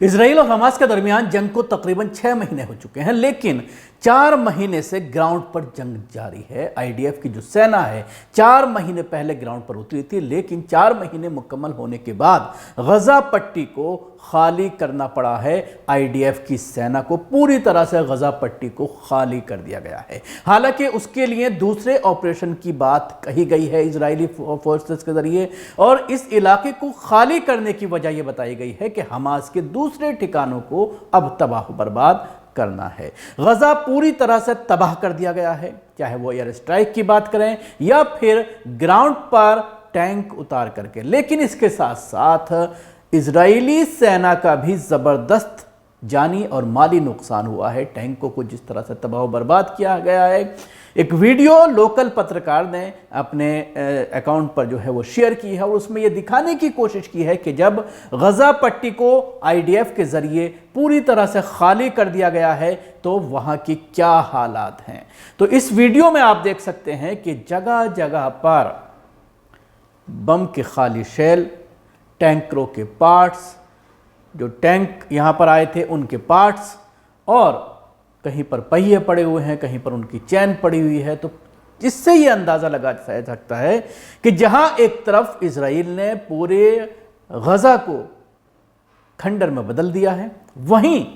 Israel और Hamas के दरमियान जंग को तकरीबन 6 महीने हो चुके हैं, लेकिन 4 महीने से ग्राउंड पर जंग जारी है। आईडीएफ की जो सेना है 4 महीने पहले ग्राउंड पर उतरी थी, लेकिन 4 महीने मुकम्मल होने के बाद गजा पट्टी को खाली करना पड़ा है। आईडीएफ की सेना को पूरी तरह से गजा पट्टी को खाली कर दिया गया है। हालांकि उसके लिए दूसरे ऑपरेशन की बात कही गई है इजरायली फोर्सेस के जरिए, और इस इलाके को खाली करने की वजह यह बताई गई है कि हमास के दूसरे ठिकानों को अब तबाह बर्बाद करना है। गजा पूरी तरह से तबाह कर दिया गया है, चाहे वो एयर स्ट्राइक की बात करें या फिर ग्राउंड पर टैंक उतार करके। लेकिन इसके साथ साथ इजरायली सेना का भी जबरदस्त जानी और माली नुकसान हुआ है। टैंकों को जिस तरह से तबाह बर्बाद किया गया है, एक वीडियो लोकल पत्रकार ने अपने अकाउंट पर जो है वो शेयर की है, और उसमें ये दिखाने की कोशिश की है कि जब गजा पट्टी को आईडीएफ के जरिए पूरी तरह से खाली कर दिया गया है तो वहां की क्या हालात हैं। तो इस वीडियो में आप देख सकते हैं कि जगह जगह पर बम के खाली शेल, टैंकरों के पार्ट्स, जो टैंक यहां पर आए थे उनके पार्ट्स, और कहीं पर पहिए पड़े हुए हैं, कहीं पर उनकी चैन पड़ी हुई है। तो जिससे ये अंदाज़ा लगा जा सकता है कि जहां एक तरफ इजराइल ने पूरे गजा को खंडर में बदल दिया है, वहीं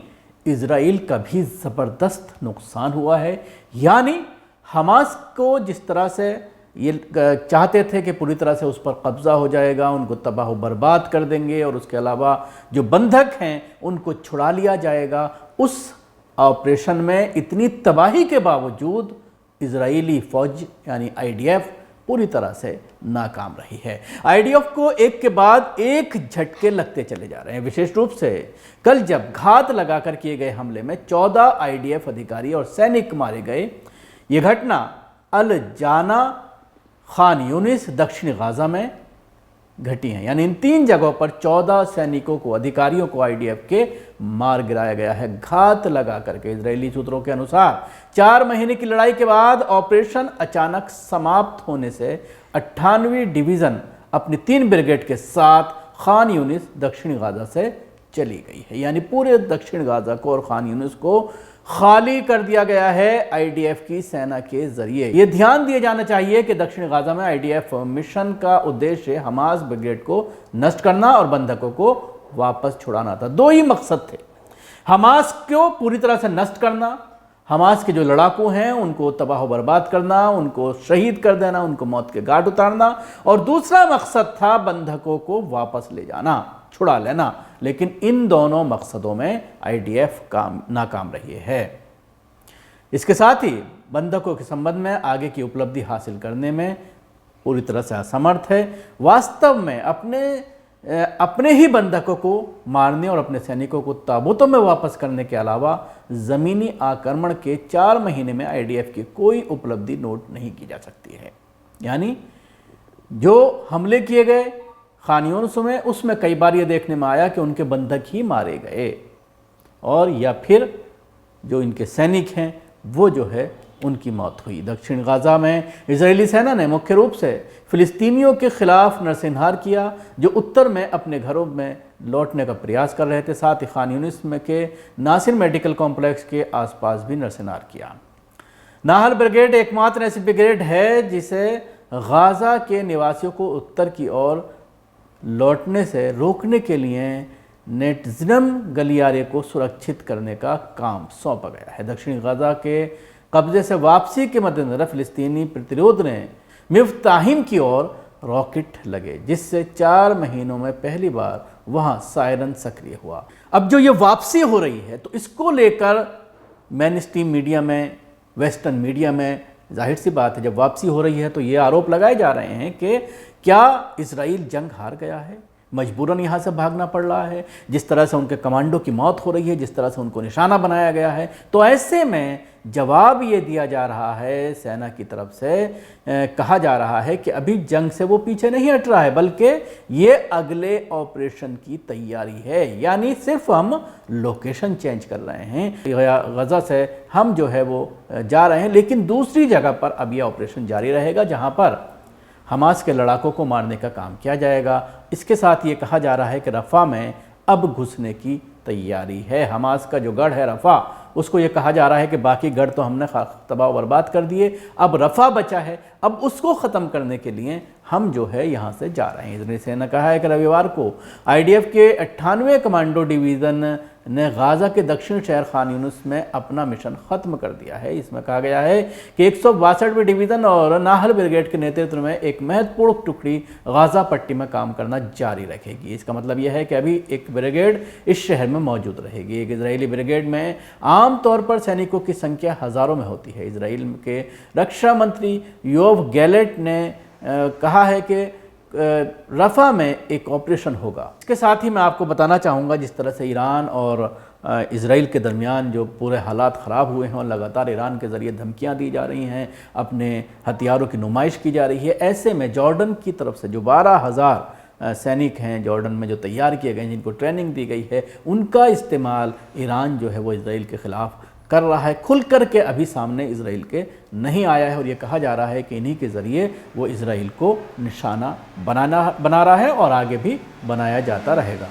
इजराइल का भी ज़बरदस्त नुकसान हुआ है। यानी हमास को जिस तरह से ये चाहते थे कि पूरी तरह से उस पर कब्जा हो जाएगा, उनको तबाह बर्बाद कर देंगे और उसके अलावा जो बंधक हैं उनको छुड़ा लिया जाएगा, उस ऑपरेशन में इतनी तबाही के बावजूद इजरायली फौज यानी आईडीएफ पूरी तरह से नाकाम रही है। आईडीएफ को एक के बाद एक झटके लगते चले जा रहे हैं। विशेष रूप से कल जब घात लगाकर किए गए हमले में 14 आईडीएफ अधिकारी और सैनिक मारे गए, ये घटना अल जाना, खान यूनिस, दक्षिणी गाजा में घटी हैं। यानी इन 3 जगहों पर 14 सैनिकों को, अधिकारियों को आईडीएफ के मार गिराया गया है घात लगा करके। इजरायली सूत्रों के अनुसार 4 महीने की लड़ाई के बाद ऑपरेशन अचानक समाप्त होने से 98वीं डिवीजन अपनी 3 ब्रिगेड के साथ खान यूनिस, दक्षिणी गाजा से चली गई है। यानी पूरे दक्षिण गाजा को और खान यूनिस को खाली कर दिया गया है आईडीएफ की सेना के जरिए। यह ध्यान दिया जाना चाहिए कि दक्षिण गाजा में आईडीएफ मिशन का उद्देश्य हमास ब्रिगेड को नष्ट करना और बंधकों को वापस छुड़ाना था। 2 ही मकसद थे, हमास को पूरी तरह से नष्ट करना, हमास के जो लड़ाकू हैं उनको तबाह बर्बाद करना, उनको शहीद कर देना, उनको मौत के घाट उतारना, और दूसरा मकसद था बंधकों को वापस ले जाना, छुड़ा लेना। लेकिन इन दोनों मकसदों में आईडीएफ नाकाम रही है। इसके साथ ही बंधकों के संबंध में आगे की उपलब्धि हासिल करने में पूरी तरह से असमर्थ है। वास्तव में अपने ही बंधकों को मारने और अपने सैनिकों को ताबूतों में वापस करने के अलावा ज़मीनी आक्रमण के 4 महीने में आईडीएफ की कोई उपलब्धि नोट नहीं की जा सकती है। यानी जो हमले किए गए खान यूनिस में, उसमें कई बार ये देखने में आया कि उनके बंधक ही मारे गए, और या फिर जो इनके सैनिक हैं वो जो है उनकी मौत हुई। दक्षिण गाजा में इजरायली सेना ने मुख्य रूप से फिलिस्तीनियों के खिलाफ नरसंहार किया, जो उत्तर में अपने घरों में लौटने का प्रयास कर रहे थे। साथ ही खान यूनिस में के नासिर मेडिकल कॉम्प्लेक्स के आसपास भी नरसंहार किया। नाहल ब्रिगेड एकमात्र ऐसी ब्रिगेड है जिसे गाजा के निवासियों को उत्तर की ओर लौटने से रोकने के लिए नेटजिनम गलियारे को सुरक्षित करने का काम सौंपा गया है। दक्षिणी गाजा के कब्जे से वापसी के मद्देनजर फिलिस्तीनी प्रतिरोध ने मिफ्ताहिम की ओर रॉकेट लगे, जिससे 4 महीनों में पहली बार वहां सायरन सक्रिय हुआ। अब जो ये वापसी हो रही है तो इसको लेकर मेन स्ट्रीम मीडिया में, वेस्टर्न मीडिया में जाहिर सी बात है, जब वापसी हो रही है तो ये आरोप लगाए जा रहे हैं कि क्या इजराइल जंग हार गया है, मजबूरन यहाँ से भागना पड़ रहा है। जिस तरह से उनके कमांडो की मौत हो रही है, जिस तरह से उनको निशाना बनाया गया है, तो ऐसे में जवाब ये दिया जा रहा है, सेना की तरफ से कहा जा रहा है कि अभी जंग से वो पीछे नहीं हट रहा है, बल्कि ये अगले ऑपरेशन की तैयारी है। यानी सिर्फ हम लोकेशन चेंज कर रहे हैं, गजा से हम जो है वो जा रहे हैं, लेकिन दूसरी जगह पर अब यह ऑपरेशन जारी रहेगा जहाँ पर हमास के लड़ाकों को मारने का काम किया जाएगा। इसके साथ ये कहा जा रहा है कि रफ़ा में अब घुसने की तैयारी है। हमास का जो गढ़ है रफ़ा, उसको ये कहा जा रहा है कि बाकी गढ़ तो हमने तबाह बर्बाद कर दिए, अब रफ़ा बचा है, अब उसको ख़त्म करने के लिए हम जो है यहाँ से जा रहे हैं। इजरायली सेना ने कहा है कि रविवार को IDF के 98वें कमांडो डिवीज़न ने गाज़ा के दक्षिण शहर खान यूनिस में अपना मिशन ख़त्म कर दिया है। इसमें कहा गया है कि 162वें डिवीज़न और नाहल ब्रिगेड के नेतृत्व में एक महत्वपूर्ण टुकड़ी गाज़ा पट्टी में काम करना जारी रखेगी। इसका मतलब यह है कि अभी एक ब्रिगेड इस शहर में मौजूद रहेगी। एक इजरायली ब्रिगेड में आमतौर पर सैनिकों की संख्या हज़ारों में होती है। इसराइल के रक्षा मंत्री योव गैलेट ने कहा है कि रफ़ा में एक ऑपरेशन होगा। इसके साथ ही मैं आपको बताना चाहूँगा जिस तरह से ईरान और इसराइल के दरमियान जो पूरे हालात ख़राब हुए हैं और लगातार ईरान के ज़रिए धमकियां दी जा रही हैं, अपने हथियारों की नुमाइश की जा रही है, ऐसे में जॉर्डन की तरफ से जो 12,000 सैनिक हैं जॉर्डन में जो तैयार किए गए हैं, जिनको ट्रेनिंग दी गई है, उनका इस्तेमाल ईरान जो है वो इसराइल के ख़िलाफ़ कर रहा है। खुल कर के अभी सामने इसराइल के नहीं आया है और ये कहा जा रहा है कि इन्हीं के ज़रिए वो इसराइल को निशाना बना रहा है और आगे भी बनाया जाता रहेगा।